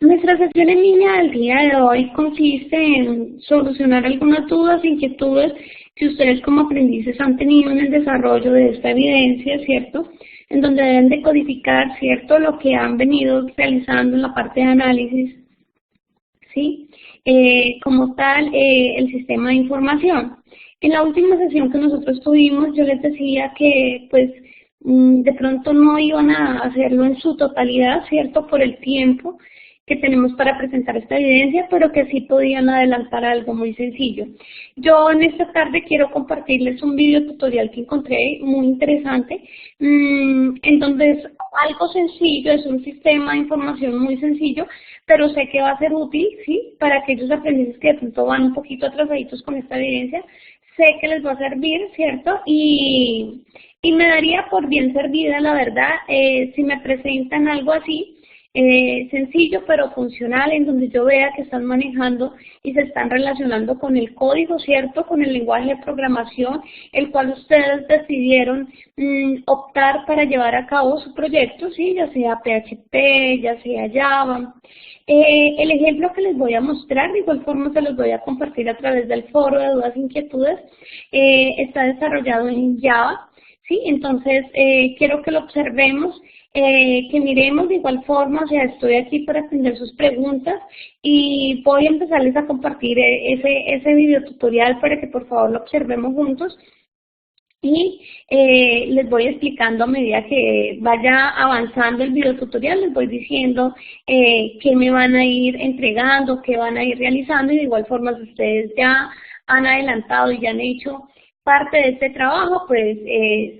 Nuestra sesión en línea del día de hoy consiste en solucionar algunas dudas, inquietudes que ustedes como aprendices han tenido en el desarrollo de esta evidencia, ¿cierto? En donde deben de codificar, ¿cierto?, lo que han venido realizando en la parte de análisis, ¿sí? Como tal, el sistema de información. En la última sesión que nosotros tuvimos, yo les decía que, pues, de pronto no iban a hacerlo en su totalidad, ¿cierto?, por el tiempo que tenemos para presentar esta evidencia, pero que sí podían adelantar algo muy sencillo. Yo en esta tarde quiero compartirles un video tutorial que encontré muy interesante, en donde es algo sencillo, es un sistema de información muy sencillo, pero sé que va a ser útil, ¿sí?, para aquellos aprendices que de pronto van un poquito atrasaditos con esta evidencia. Sé que les va a servir, ¿cierto? Y me daría por bien servida, la verdad, si me presentan algo así, sencillo pero funcional, en donde yo vea que están manejando y se están relacionando con el código, ¿cierto?, con el lenguaje de programación, el cual ustedes decidieron optar para llevar a cabo su proyecto, ¿sí?, ya sea PHP, ya sea Java. El ejemplo que les voy a mostrar, de igual forma se los voy a compartir a través del foro de dudas e inquietudes, está desarrollado en Java. Sí, entonces quiero que lo observemos, que miremos de igual forma. O sea, estoy aquí para atender sus preguntas y voy a empezarles a compartir ese video tutorial para que por favor lo observemos juntos. Y les voy explicando a medida que vaya avanzando el video tutorial, les voy diciendo qué me van a ir entregando, qué van a ir realizando, y de igual forma si ustedes ya han adelantado y ya han hecho parte de este trabajo, pues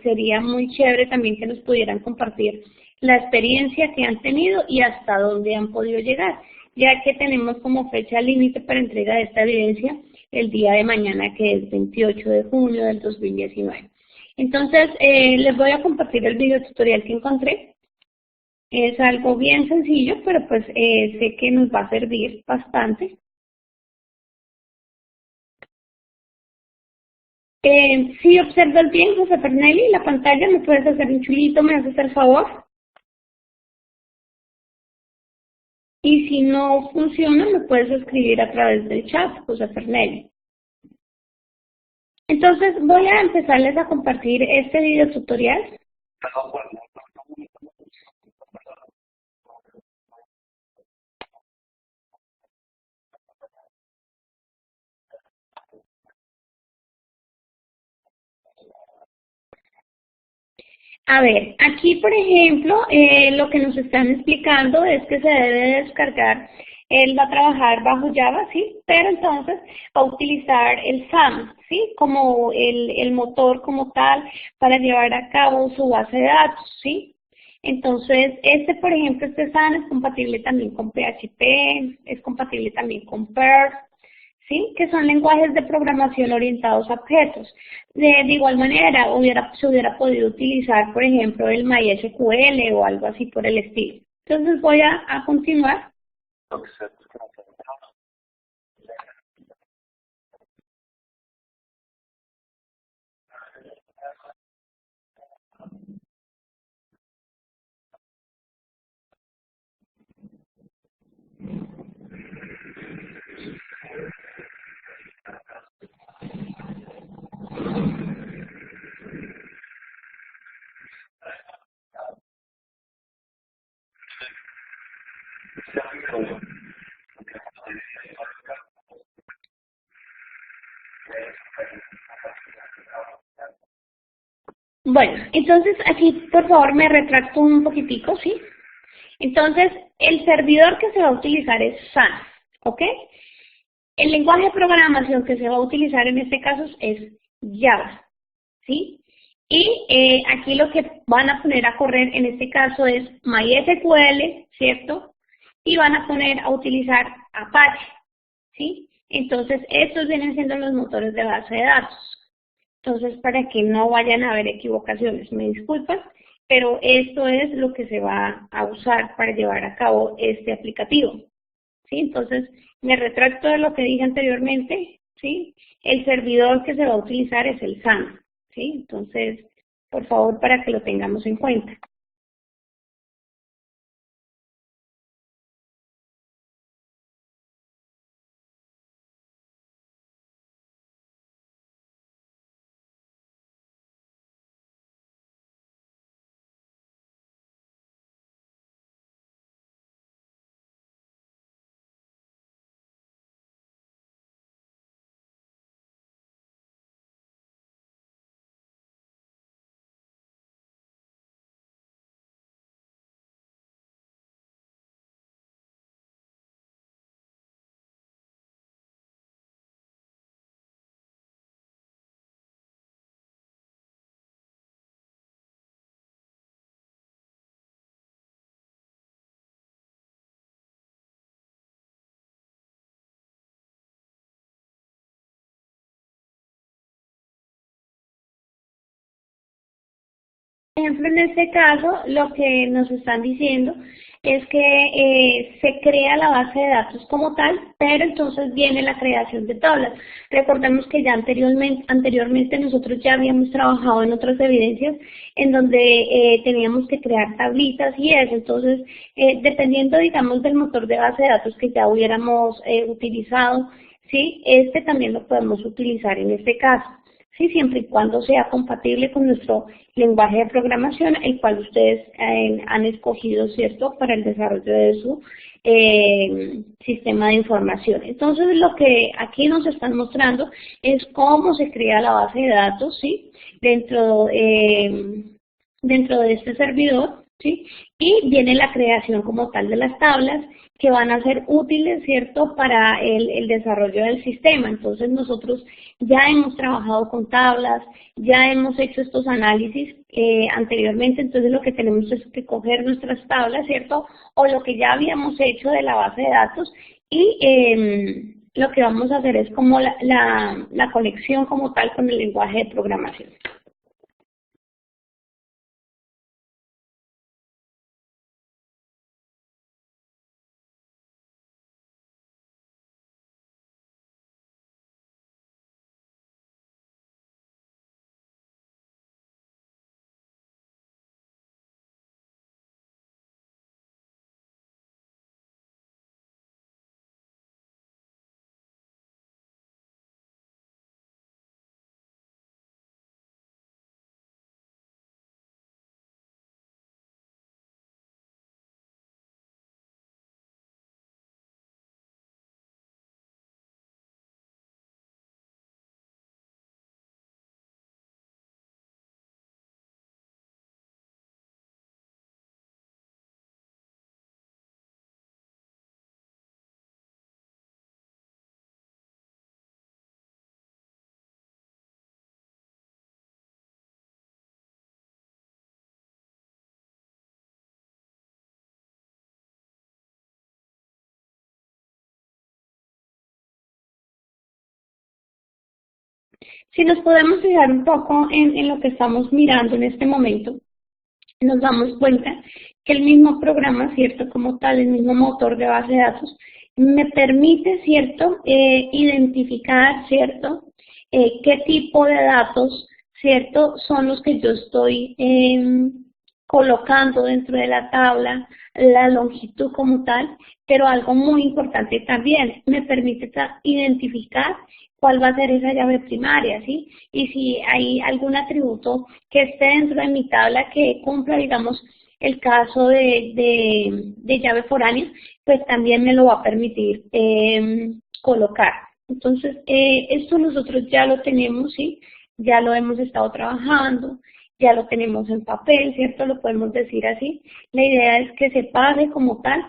sería muy chévere también que nos pudieran compartir la experiencia que han tenido y hasta dónde han podido llegar, ya que tenemos como fecha límite para entrega de esta evidencia el día de mañana, que es 28 de junio del 2019. Entonces, les voy a compartir el video tutorial que encontré. Es algo bien sencillo, pero pues sé que nos va a servir bastante. Si observas bien, José Fernelli, la pantalla, ¿me puedes hacer un chulito? ¿Me haces el favor? Y si no funciona, me puedes escribir a través del chat, José Fernelli. Entonces, voy a empezarles a compartir este video tutorial. A ver, aquí por ejemplo, lo que nos están explicando es que se debe descargar, él va a trabajar bajo Java, ¿sí? Pero entonces va a utilizar el SAM, ¿sí?, como el motor como tal para llevar a cabo su base de datos, ¿sí? Entonces, por ejemplo, este SAM es compatible también con PHP, es compatible también con Perl, ¿sí?, que son lenguajes de programación orientados a objetos. De igual manera, se hubiera podido utilizar, por ejemplo, el MySQL o algo así por el estilo. Entonces voy a continuar. Bueno, entonces aquí por favor me retracto un poquitico, ¿sí? Entonces, el servidor que se va a utilizar es SAN, ¿ok? El lenguaje de programación que se va a utilizar en este caso es Java, ¿sí? Y aquí lo que van a poner a correr en este caso es MySQL, ¿cierto? Y van a poner a utilizar Apache, ¿sí? Entonces, estos vienen siendo los motores de base de datos. Entonces, para que no vayan a haber equivocaciones, me disculpan, pero esto es lo que se va a usar para llevar a cabo este aplicativo, ¿sí? Entonces, me retracto de lo que dije anteriormente, ¿sí? El servidor que se va a utilizar es el SAN, ¿sí? Entonces, por favor, para que lo tengamos en cuenta. ejemplo, en este caso, lo que nos están diciendo es que se crea la base de datos como tal, pero entonces viene la creación de tablas. Recordemos que ya anteriormente nosotros ya habíamos trabajado en otras evidencias en donde teníamos que crear tablitas y eso. Entonces, dependiendo, digamos, del motor de base de datos que ya hubiéramos utilizado, ¿sí? Este también lo podemos utilizar en este caso. Sí, siempre y cuando sea compatible con nuestro lenguaje de programación, el cual ustedes han escogido, ¿cierto?, para el desarrollo de su sistema de información. Entonces, lo que aquí nos están mostrando es cómo se crea la base de datos, ¿sí?, dentro de este servidor, ¿sí? Y viene la creación como tal de las tablas que van a ser útiles, ¿cierto?, para el desarrollo del sistema. Entonces nosotros ya hemos trabajado con tablas, ya hemos hecho estos análisis anteriormente, entonces lo que tenemos es que coger nuestras tablas, ¿cierto?, o lo que ya habíamos hecho de la base de datos y lo que vamos a hacer es como la conexión como tal con el lenguaje de programación. Si nos podemos fijar un poco en lo que estamos mirando en este momento, nos damos cuenta que el mismo programa, ¿cierto?, como tal, el mismo motor de base de datos, me permite, ¿cierto?, identificar, ¿cierto?, qué tipo de datos, ¿cierto?, son los que yo estoy colocando dentro de la tabla, la longitud como tal, pero algo muy importante también, me permite identificar cuál va a ser esa llave primaria, ¿sí? Y si hay algún atributo que esté dentro de mi tabla que cumpla, digamos, el caso de llave foránea, pues también me lo va a permitir colocar. Entonces, esto nosotros ya lo tenemos, ¿sí? Ya lo hemos estado trabajando, ya lo tenemos en papel, ¿cierto? Lo podemos decir así. La idea es que se pase como tal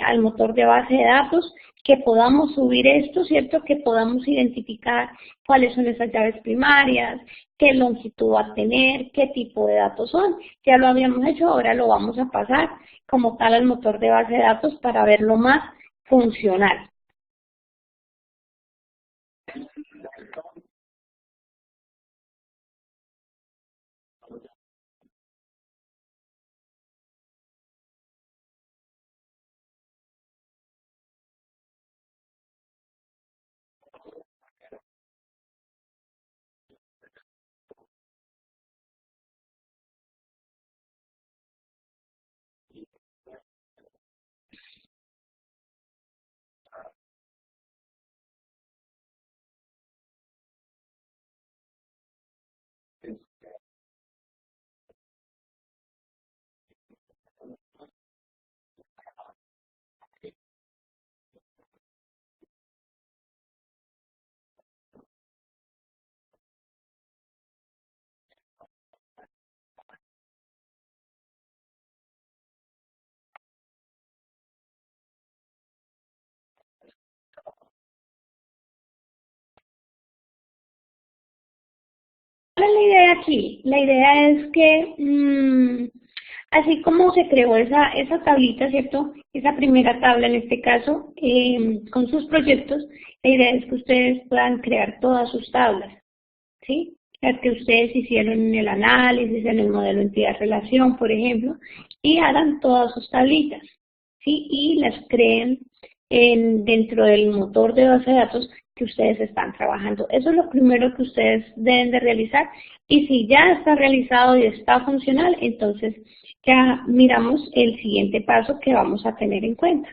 al motor de base de datos, que podamos subir esto, ¿cierto? Que podamos identificar cuáles son esas llaves primarias, qué longitud va a tener, qué tipo de datos son. Ya lo habíamos hecho, ahora lo vamos a pasar como tal al motor de base de datos para verlo más funcional. ¿Cuál es la idea aquí? La idea es que, así como se creó esa tablita, ¿cierto? Esa primera tabla en este caso, con sus proyectos, la idea es que ustedes puedan crear todas sus tablas, ¿sí? las que ustedes hicieron en el análisis, en el modelo entidad-relación, por ejemplo, y hagan todas sus tablitas, ¿sí? Y las creen dentro del motor de base de datos que ustedes están trabajando. Eso es lo primero que ustedes deben de realizar, y si ya está realizado y está funcional, entonces ya miramos el siguiente paso que vamos a tener en cuenta.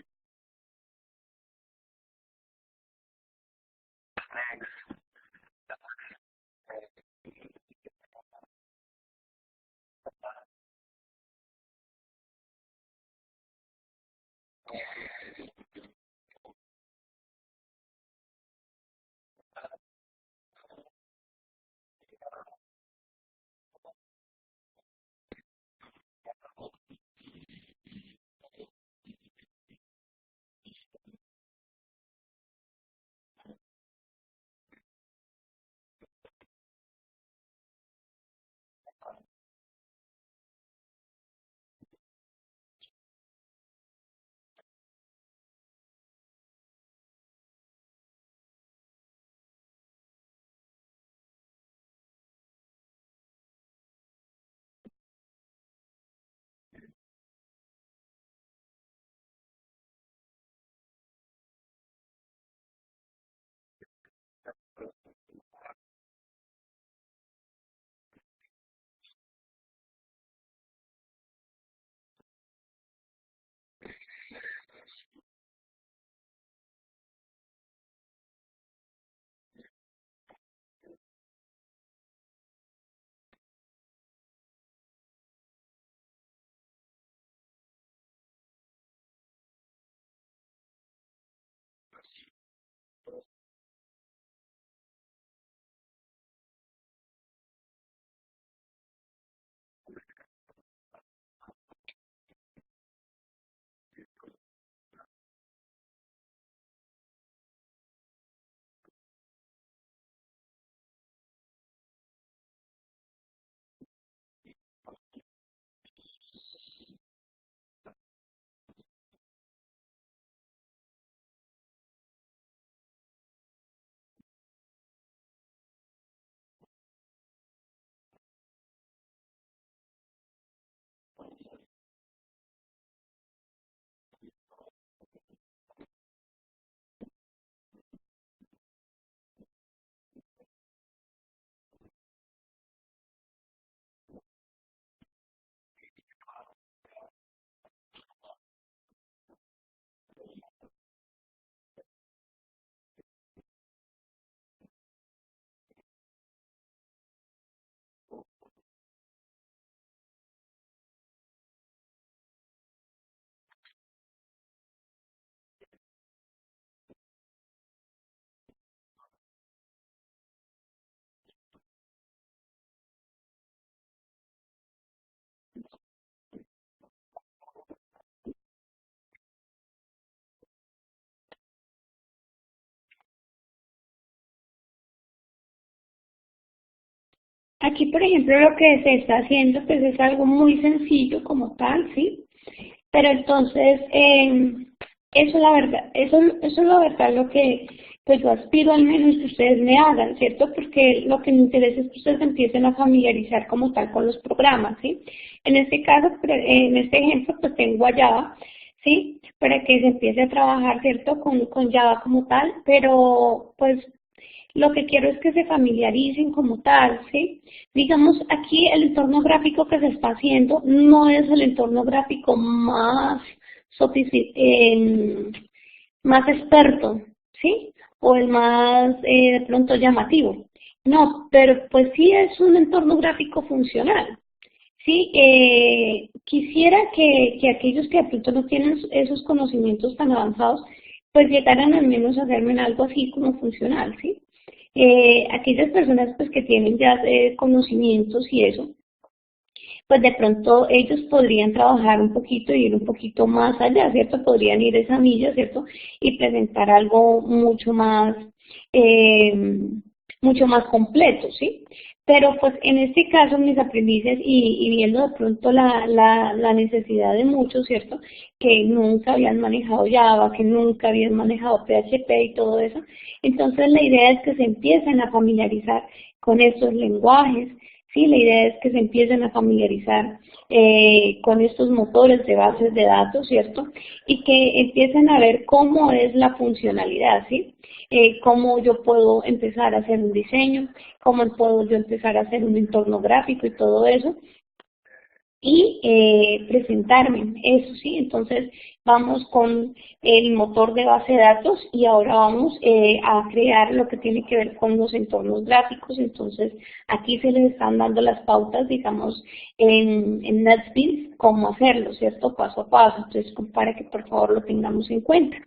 Aquí, por ejemplo, lo que se está haciendo pues es algo muy sencillo como tal, ¿sí? Pero entonces, eso es la verdad, eso es la verdad lo que pues yo aspiro al menos que ustedes me hagan, ¿cierto? Porque lo que me interesa es que ustedes empiecen a familiarizar como tal con los programas, ¿sí? En este caso, en este ejemplo, pues tengo a Java, ¿sí? Para que se empiece a trabajar, ¿cierto? Con Java como tal, pero pues lo que quiero es que se familiaricen como tal, ¿sí? Digamos, aquí el entorno gráfico que se está haciendo no es el entorno gráfico más, más experto, ¿sí? O el más, de pronto, llamativo. No, pero pues sí es un entorno gráfico funcional. Sí, quisiera que aquellos que de pronto no tienen esos conocimientos tan avanzados, pues llegaran al menos a hacerme en algo así como funcional, ¿sí? Aquellas personas pues que tienen ya conocimientos y eso, pues de pronto ellos podrían trabajar un poquito y ir un poquito más allá, ¿cierto? Podrían ir esa milla, ¿cierto? Y presentar algo eh, mucho más completo, ¿sí? Pero pues en este caso mis aprendices y viendo de pronto la necesidad de muchos, ¿cierto? Que nunca habían manejado Java, que nunca habían manejado PHP y todo eso. Entonces la idea es que se empiecen a familiarizar con estos lenguajes. Sí, la idea es que se empiecen a familiarizar con estos motores de bases de datos, ¿cierto? Y que empiecen a ver cómo es la funcionalidad, ¿sí? Cómo yo puedo empezar a hacer un diseño, cómo puedo yo empezar a hacer un entorno gráfico y todo eso, y presentarme, eso sí. Entonces vamos con el motor de base de datos y ahora vamos a crear lo que tiene que ver con los entornos gráficos. Entonces aquí se les están dando las pautas, digamos, en NetBeans, cómo hacerlo, ¿cierto? Paso a paso. Entonces, para que por favor lo tengamos en cuenta.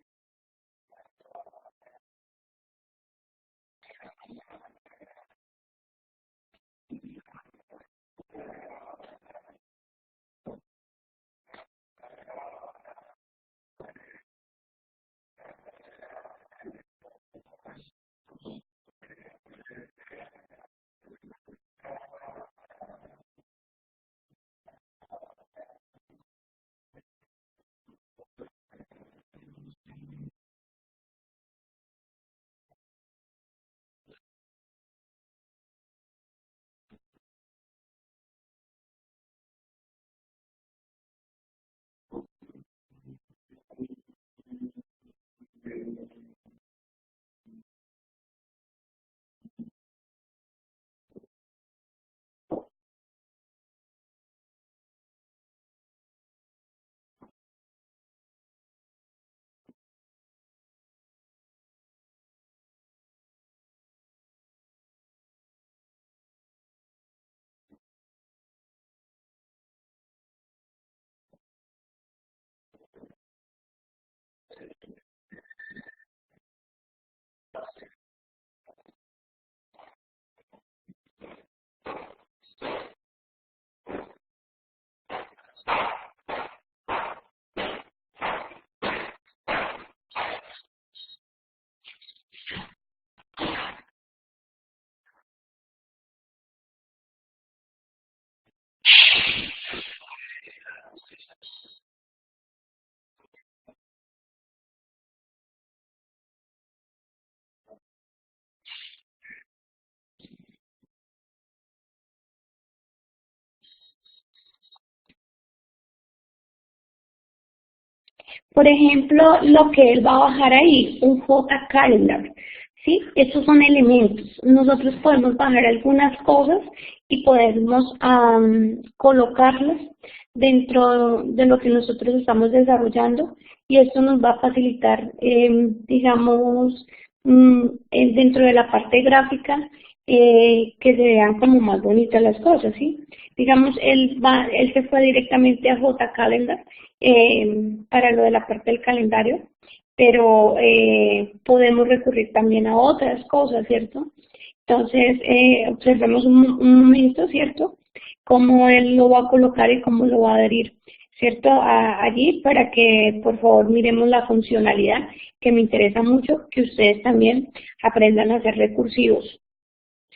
Por ejemplo, lo que él va a bajar ahí, un J-Calendar, ¿sí? Estos son elementos. Nosotros podemos bajar algunas cosas y podemos colocarlas dentro de lo que nosotros estamos desarrollando, y esto nos va a facilitar, digamos, dentro de la parte gráfica, que se vean como más bonitas las cosas, ¿sí? Digamos, él se fue directamente a J-Calendar para lo de la parte del calendario, pero podemos recurrir también a otras cosas, ¿cierto? Entonces, observemos un momento, ¿cierto? Cómo él lo va a colocar y cómo lo va a adherir, ¿cierto? Allí, para que por favor miremos la funcionalidad, que me interesa mucho que ustedes también aprendan a ser recursivos.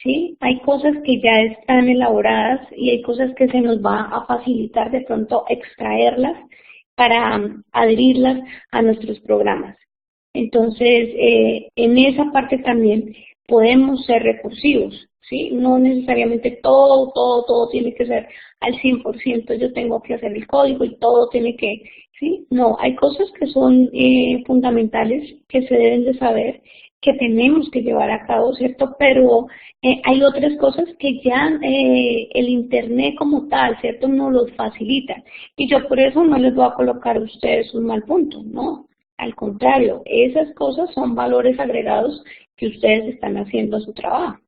¿Sí? Hay cosas que ya están elaboradas y hay cosas que se nos va a facilitar de pronto extraerlas para adherirlas a nuestros programas. Entonces, en esa parte también podemos ser recursivos, ¿sí? No necesariamente todo tiene que ser al 100%, yo tengo que hacer el código y todo tiene que, ¿sí? No, hay cosas que son fundamentales, que se deben de saber, que tenemos que llevar a cabo, ¿cierto? Pero hay otras cosas que ya el Internet como tal, ¿cierto? Nos los facilita. Y yo por eso no les voy a colocar a ustedes un mal punto, ¿no? Al contrario, esas cosas son valores agregados que ustedes están haciendo a su trabajo.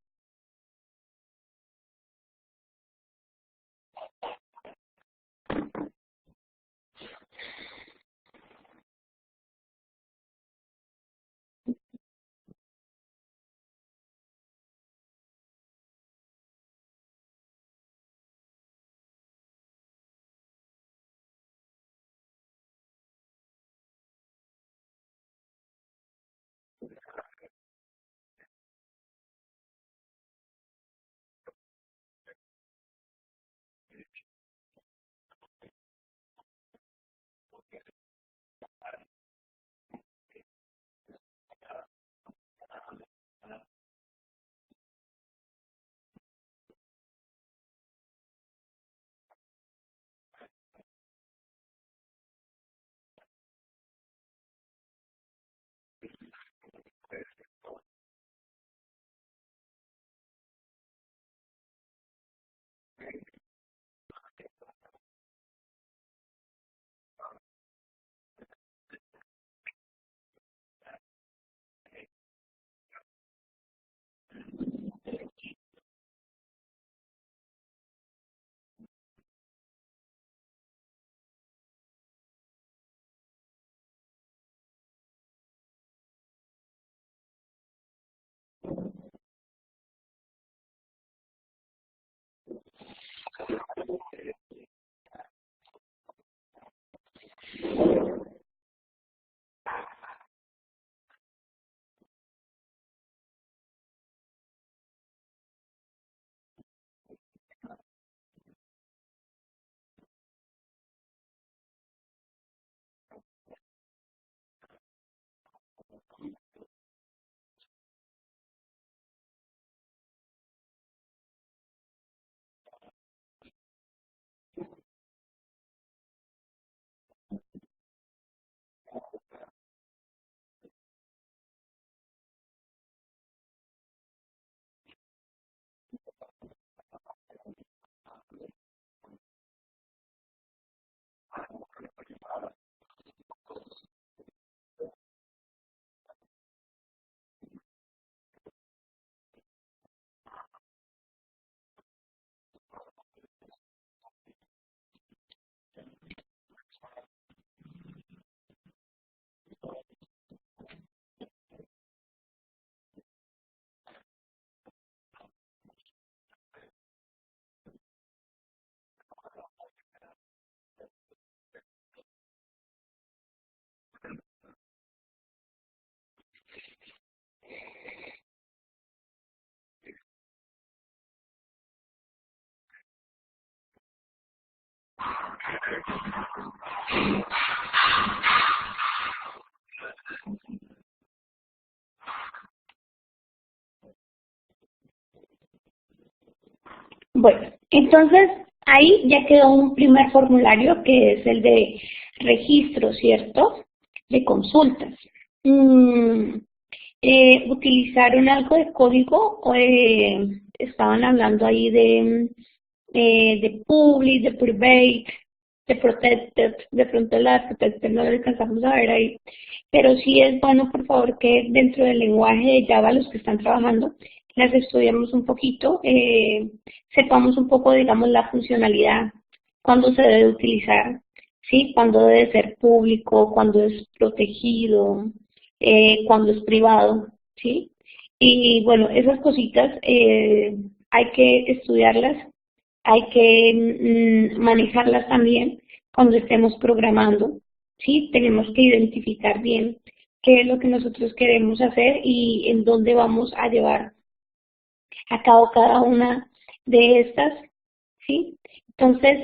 Bueno, entonces ahí ya quedó un primer formulario que es el de registro, ¿cierto? De consultas. Mm, ¿Utilizaron algo de código o estaban hablando ahí de public, de private, de protected? De pronto la de protected no la alcanzamos a ver ahí, pero sí es bueno, por favor, que dentro del lenguaje de Java, los que están trabajando, las estudiamos un poquito, sepamos un poco, digamos, la funcionalidad, cuándo se debe utilizar, ¿sí? Cuándo debe ser público, cuándo es protegido, cuándo es privado, ¿sí? Y bueno, esas cositas hay que estudiarlas, hay que manejarlas también cuando estemos programando, ¿sí? Tenemos que identificar bien qué es lo que nosotros queremos hacer y en dónde vamos a llevar a cabo cada una de estas, ¿sí? Entonces,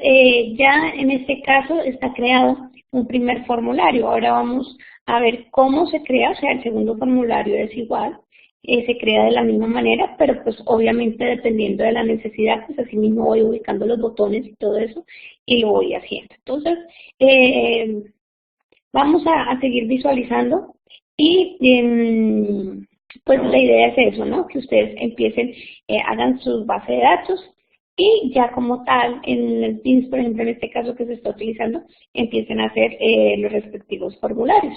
ya en este caso está creado un primer formulario. Ahora vamos a ver cómo se crea, o sea, el segundo formulario es igual, se crea de la misma manera, pero pues obviamente dependiendo de la necesidad, pues así mismo voy ubicando los botones y todo eso y lo voy haciendo. Entonces, eh, vamos a seguir visualizando y pues la idea es eso, ¿no? Que ustedes empiecen, hagan sus bases de datos y ya como tal, en el Teams, por ejemplo, en este caso que se está utilizando, empiecen a hacer los respectivos formularios.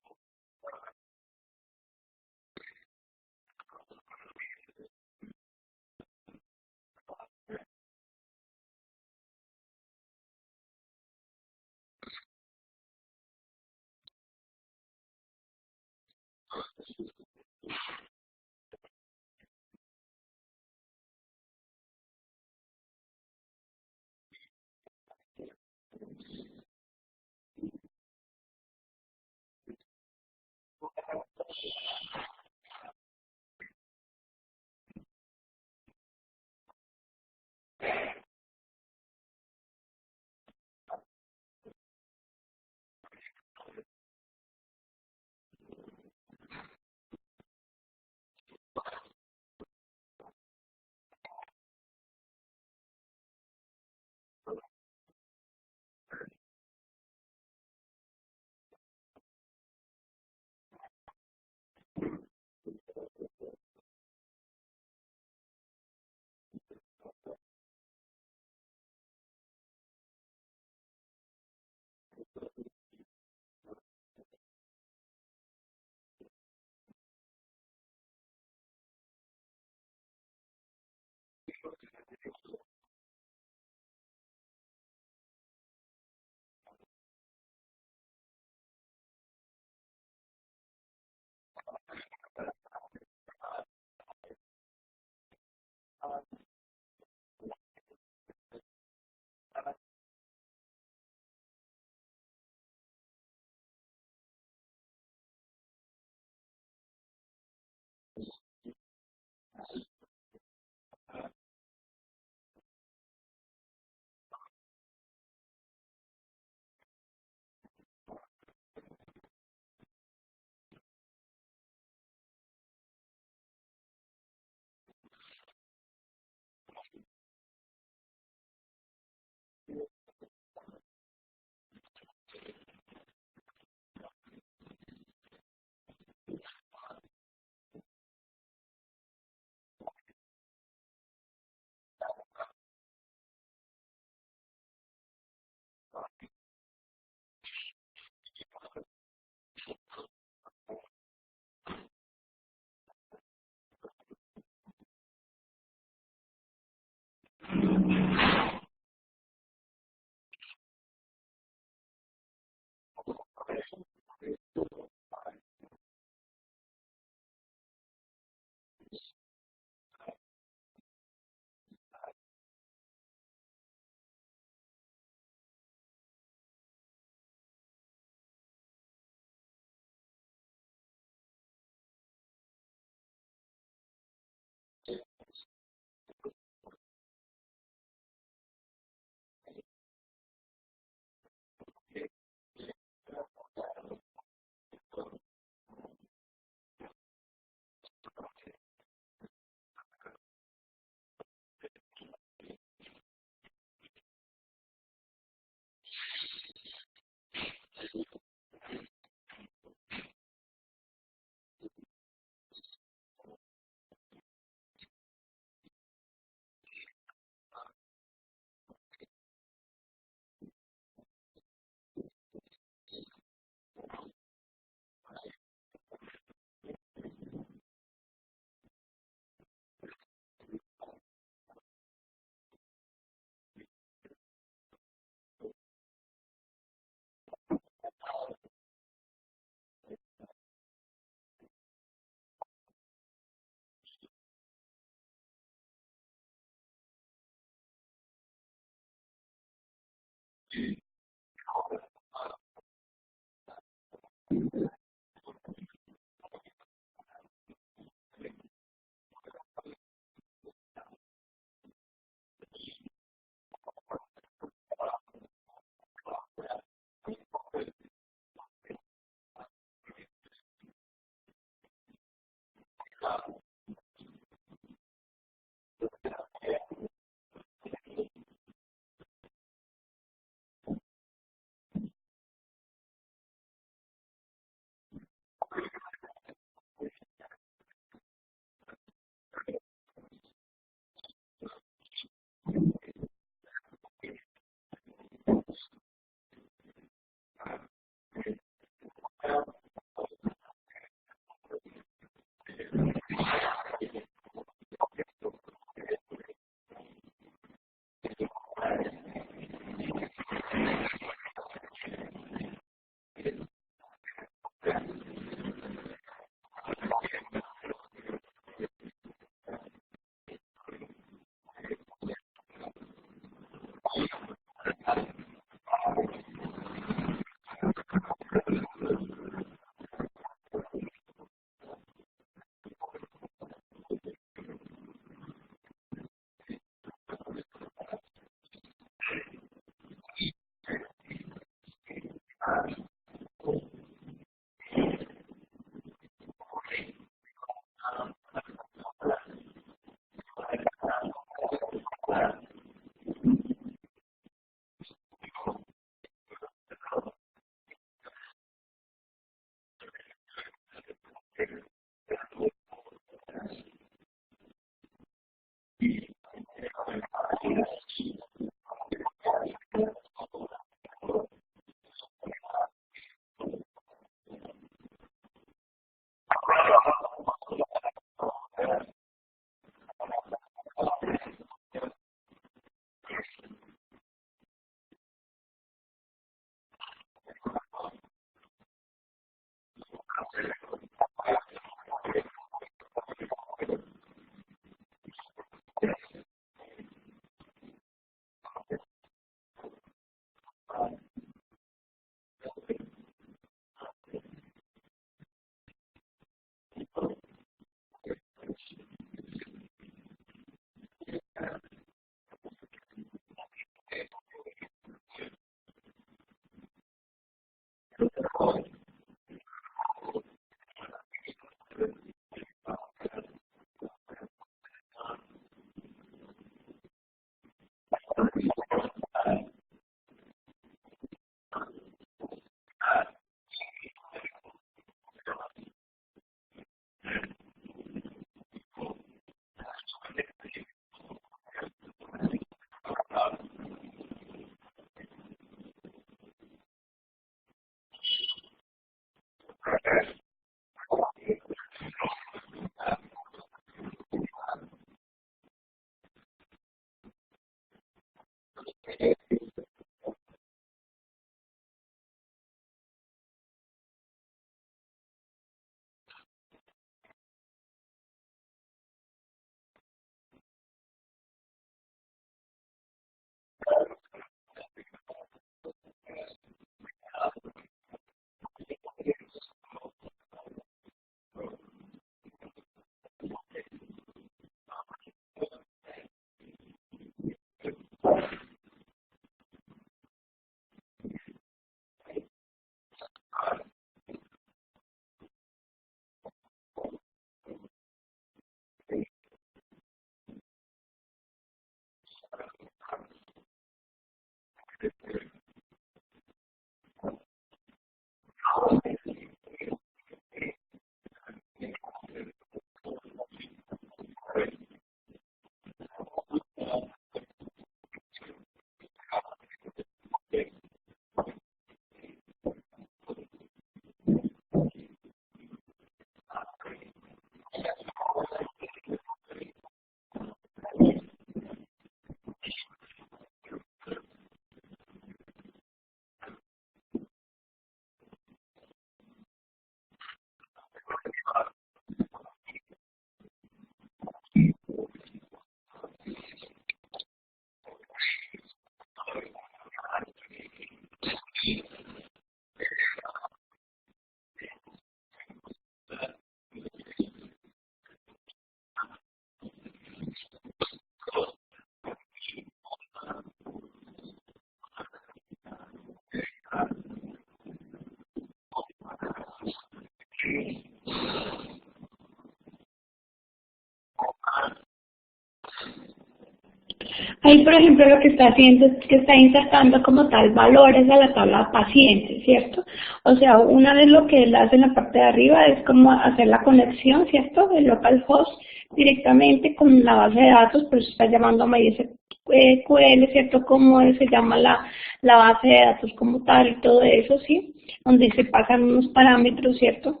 Ahí, por ejemplo, lo que está haciendo es que está insertando como tal valores a la tabla paciente, ¿cierto? O sea, una vez lo que él hace en la parte de arriba es como hacer la conexión, ¿cierto? Del localhost directamente con la base de datos, por eso está llamando a MySQL, ¿cierto? Cómo se llama la base de datos como tal y todo eso, ¿sí? Donde se pasan unos parámetros, ¿cierto?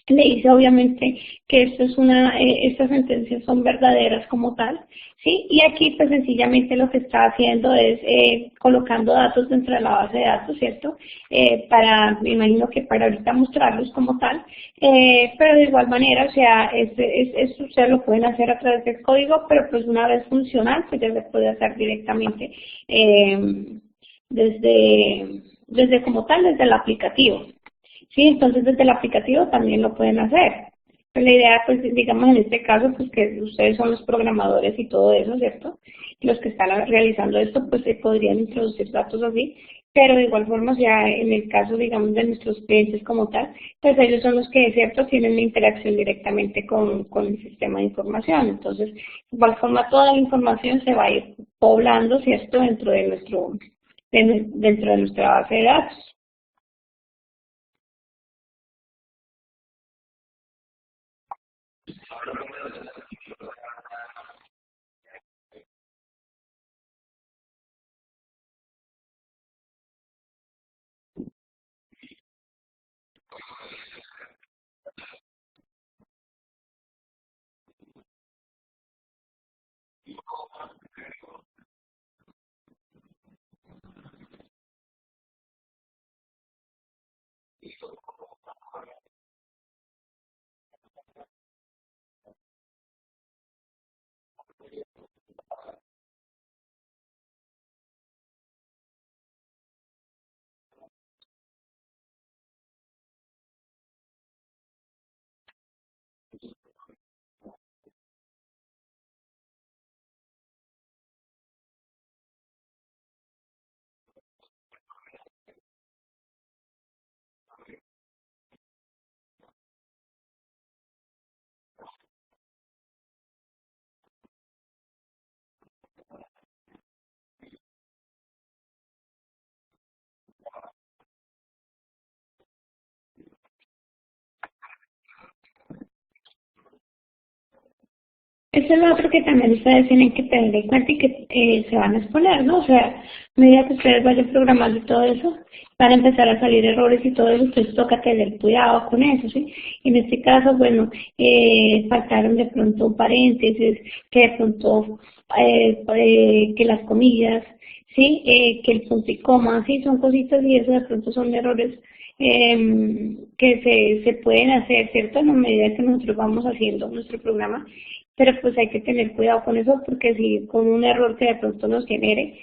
Le dice obviamente que esto es estas sentencias son verdaderas como tal, ¿sí? Y aquí pues sencillamente lo que está haciendo es colocando datos dentro de la base de datos, ¿cierto? Me imagino que para ahorita mostrarlos como tal, pero de igual manera, o sea, esto ustedes lo pueden hacer a través del código, pero pues una vez funcional, pues ya se puede hacer directamente desde como tal, desde el aplicativo. Sí, entonces desde el aplicativo también lo pueden hacer. Pues la idea, pues digamos en este caso, pues que ustedes son los programadores y todo eso, ¿cierto? Y los que están realizando esto, pues se podrían introducir datos así, pero de igual forma, o sea, en el caso, digamos, de nuestros clientes como tal, pues ellos son los que, ¿cierto?, tienen la interacción directamente con el sistema de información. Entonces, de igual forma, toda la información se va a ir poblando, ¿cierto?, dentro de nuestra base de datos. Eso es lo otro que también ustedes tienen que tener en cuenta y que se van a exponer, ¿no? O sea, a medida que ustedes vayan programando y todo eso, van a empezar a salir errores y todo eso, entonces toca tener cuidado con eso, ¿sí? En este caso, bueno, faltaron de pronto un paréntesis, que de pronto, que las comillas, ¿sí? Que el punto y coma, ¿sí? Son cositas y eso de pronto son errores que se pueden hacer, ¿cierto? En la medida que nosotros vamos haciendo nuestro programa, pero pues hay que tener cuidado con eso porque si con un error que de pronto nos genere,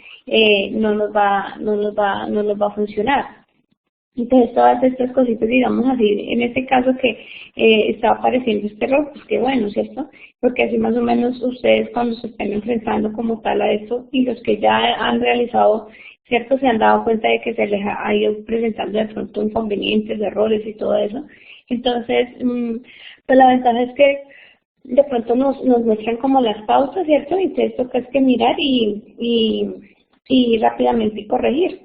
no nos va a funcionar. Entonces todas estas cositas, digamos así, en este caso que está apareciendo este error, pues qué bueno, ¿cierto? Porque así más o menos ustedes cuando se estén enfrentando como tal a esto y los que ya han realizado, ¿cierto? Se han dado cuenta de que se les ha ido presentando de pronto inconvenientes, errores y todo eso. Entonces, pues la ventaja es que de pronto nos muestran como las pausas, ¿cierto? Y entonces toca es que mirar y rápidamente corregir.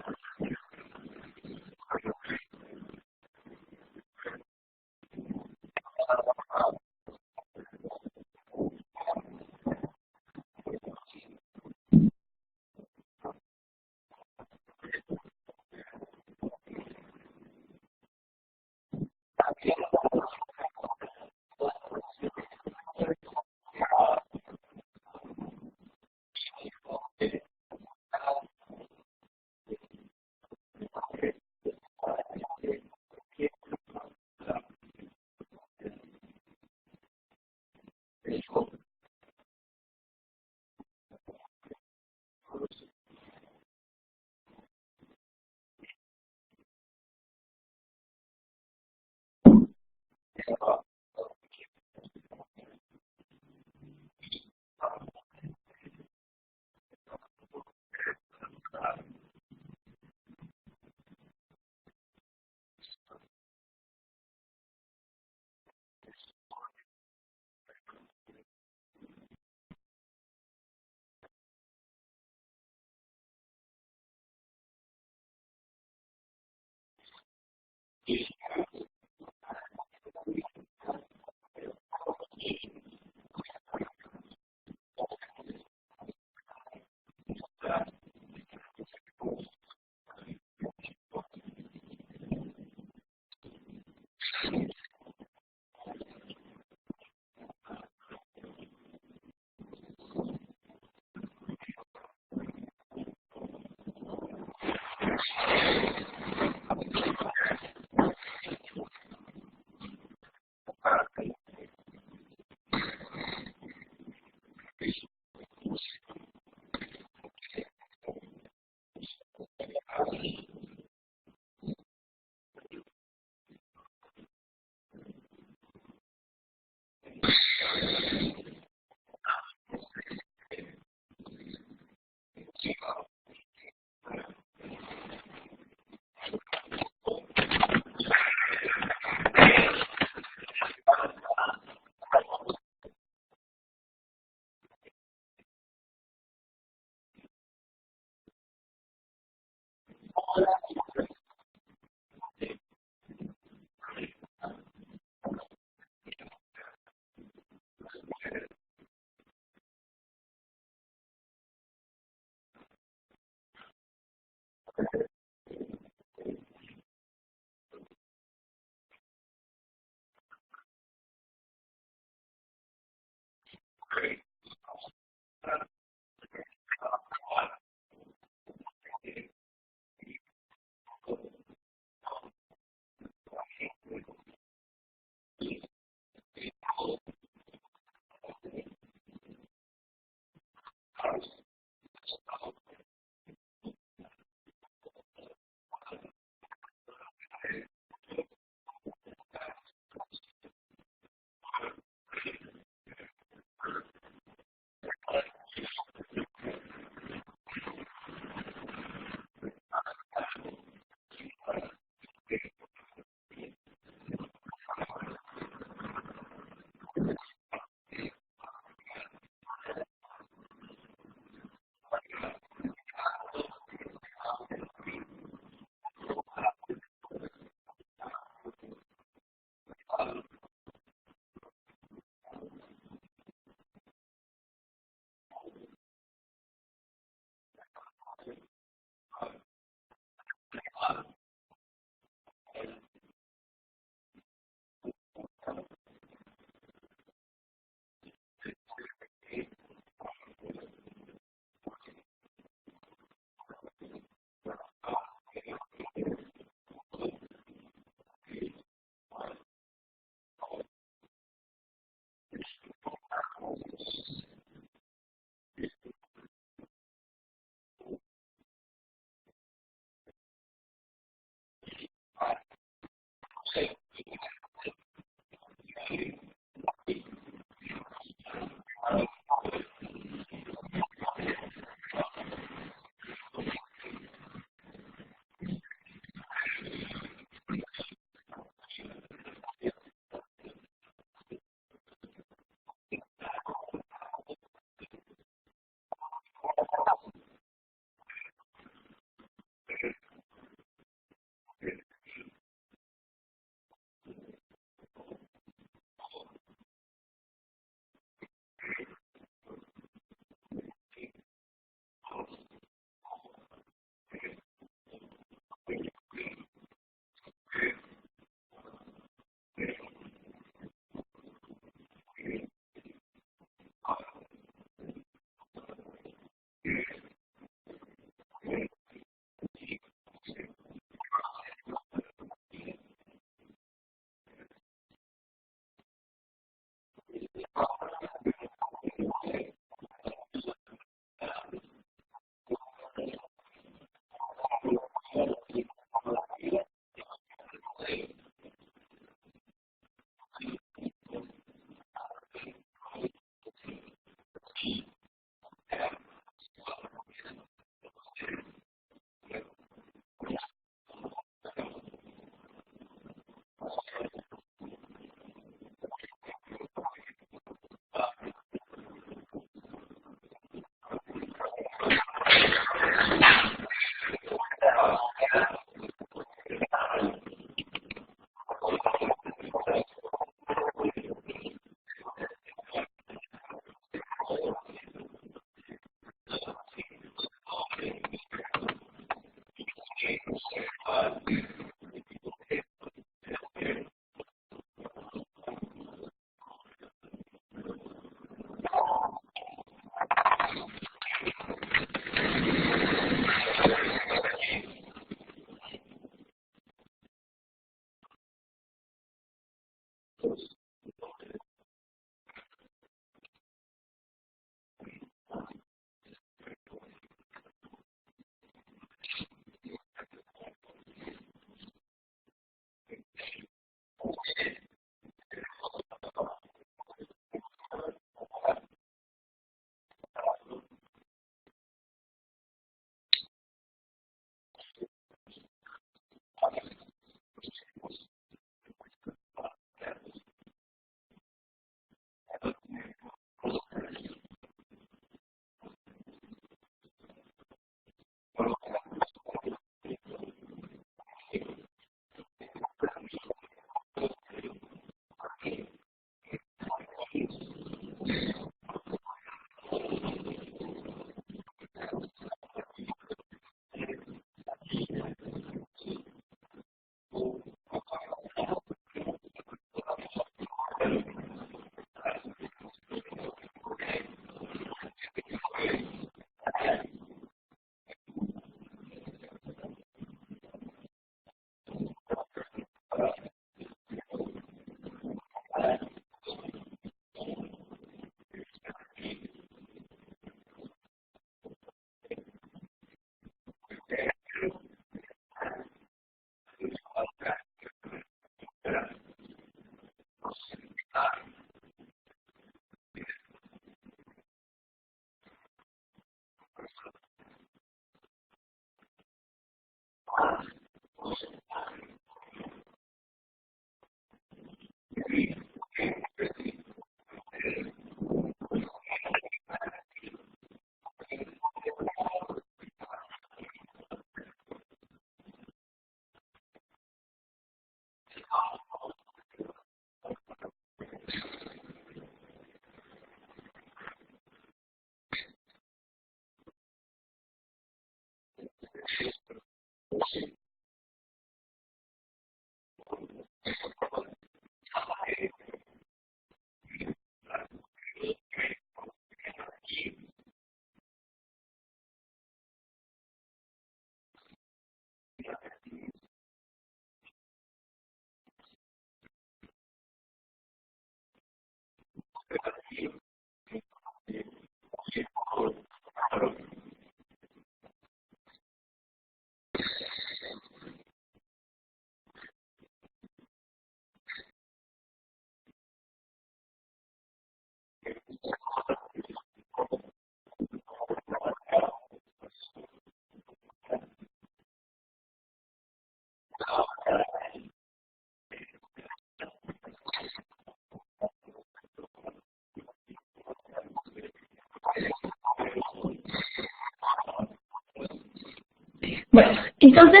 Bueno, entonces,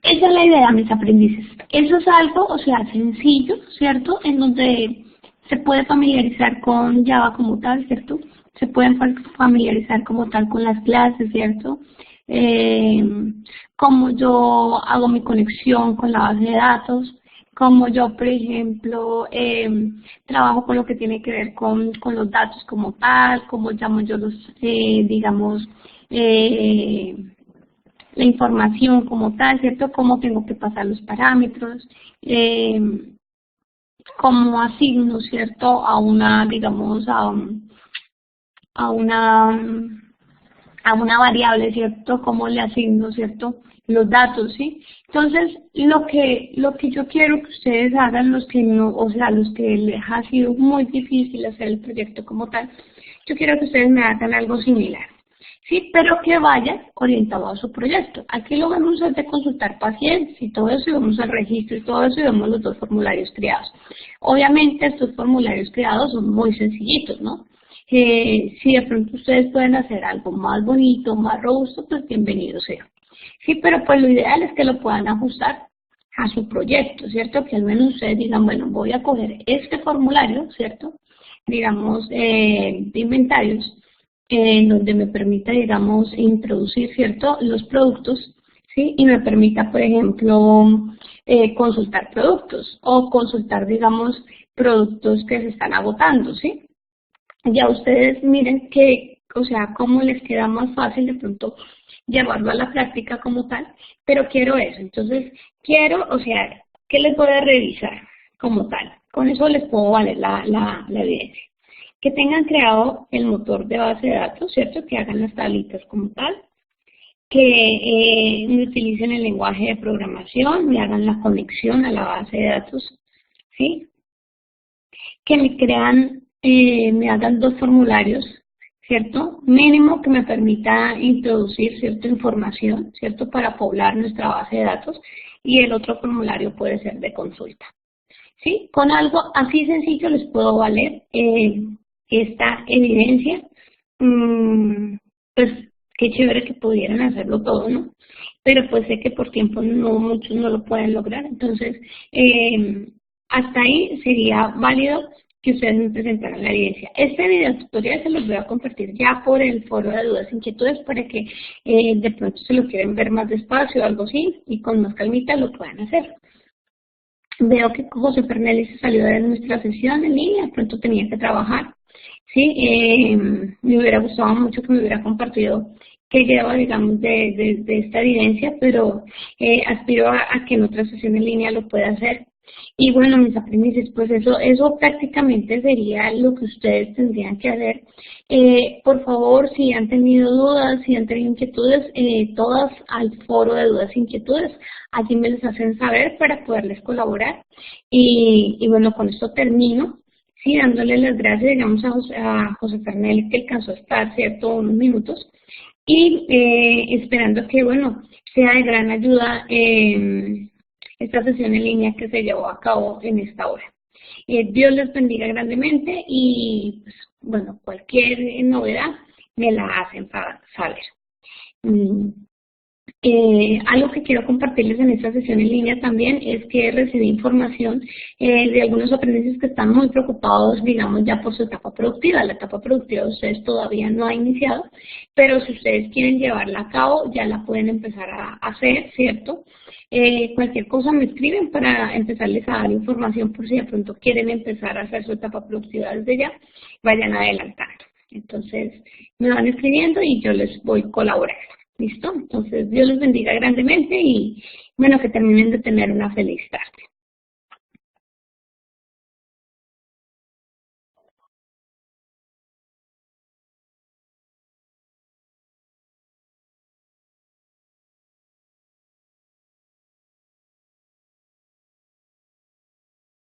esa es la idea, mis aprendices. Eso es algo, o sea, sencillo, ¿cierto? En donde se puede familiarizar con Java como tal, ¿cierto? Se pueden familiarizar como tal con las clases, ¿cierto? Cómo yo hago mi conexión con la base de datos, cómo yo, por ejemplo, trabajo con lo que tiene que ver con los datos como tal, cómo llamo yo los, digamos, la información como tal, ¿cierto? Cómo tengo que pasar los parámetros, cómo asigno, ¿cierto? A una, digamos, a una variable, ¿cierto? Cómo le asigno, ¿cierto? Los datos, ¿sí? Entonces, lo que yo quiero que ustedes hagan, los que no, o sea, los que les ha sido muy difícil hacer el proyecto como tal, yo quiero que ustedes me hagan algo similar. Sí, pero que vayan orientado a su proyecto. Aquí lo vamos a hacer de consultar pacientes y todo eso, y vemos el registro y todo eso, y vemos los dos formularios creados. Obviamente estos formularios creados son muy sencillitos, ¿no? Si de pronto ustedes pueden hacer algo más bonito, más robusto, pues bienvenido sea. Sí, pero pues lo ideal es que lo puedan ajustar a su proyecto, ¿cierto? Que al menos ustedes digan, bueno, voy a coger este formulario, ¿cierto? Digamos, de inventarios, en donde me permita, digamos, introducir, ¿cierto?, los productos, ¿sí? Y me permita, por ejemplo, consultar productos o consultar, digamos, productos que se están agotando, ¿sí? Ya ustedes miren que, o sea, cómo les queda más fácil de pronto llevarlo a la práctica como tal, pero quiero eso. Entonces, quiero, o sea, ¿qué les voy a revisar como tal? Con eso les puedo valer la evidencia. Que tengan creado el motor de base de datos, ¿cierto? Que hagan las tablitas como tal, que me utilicen el lenguaje de programación, me hagan la conexión a la base de datos, ¿sí? Que me crean, me hagan 2 formularios, ¿cierto? Mínimo que me permita introducir cierta información, ¿cierto? Para poblar nuestra base de datos, y el otro formulario puede ser de consulta, ¿sí? Con algo así sencillo les puedo valer esta evidencia. Pues qué chévere que pudieran hacerlo todo, ¿no? Pero pues sé que por tiempo no muchos no lo pueden lograr, entonces hasta ahí sería válido que ustedes me presentaran la evidencia. Este video tutorial se los voy a compartir ya por el foro de dudas e inquietudes para que de pronto se lo quieren ver más despacio o algo así y con más calmita lo puedan hacer. Veo que José Fernández se salió de nuestra sesión en línea, de pronto tenía que trabajar. Sí, me hubiera gustado mucho que me hubiera compartido qué lleva, digamos, de esta evidencia, pero aspiro a que en otra sesión en línea lo pueda hacer. Y bueno, mis aprendices, pues eso prácticamente sería lo que ustedes tendrían que hacer. Por favor, si han tenido dudas, si han tenido inquietudes, todas al foro de dudas e inquietudes, allí me les hacen saber para poderles colaborar. Y bueno, con esto termino. Sí, dándole las gracias, digamos, a José Fernández, que alcanzó a estar, ¿cierto?, unos minutos, y esperando que, bueno, sea de gran ayuda esta sesión en línea que se llevó a cabo en esta hora. Dios les bendiga grandemente y, pues, bueno, cualquier novedad me la hacen saber. Algo que quiero compartirles en esta sesión en línea también es que recibí información de algunos aprendices que están muy preocupados, digamos, ya por su etapa productiva. La etapa productiva de ustedes todavía no ha iniciado, pero si ustedes quieren llevarla a cabo, ya la pueden empezar a hacer, ¿cierto? Cualquier cosa me escriben para empezarles a dar información por si de pronto quieren empezar a hacer su etapa productiva desde ya, vayan adelantando. Entonces, me van escribiendo y yo les voy colaborando. ¿Listo? Entonces, Dios los bendiga grandemente y, bueno, que terminen de tener una feliz tarde.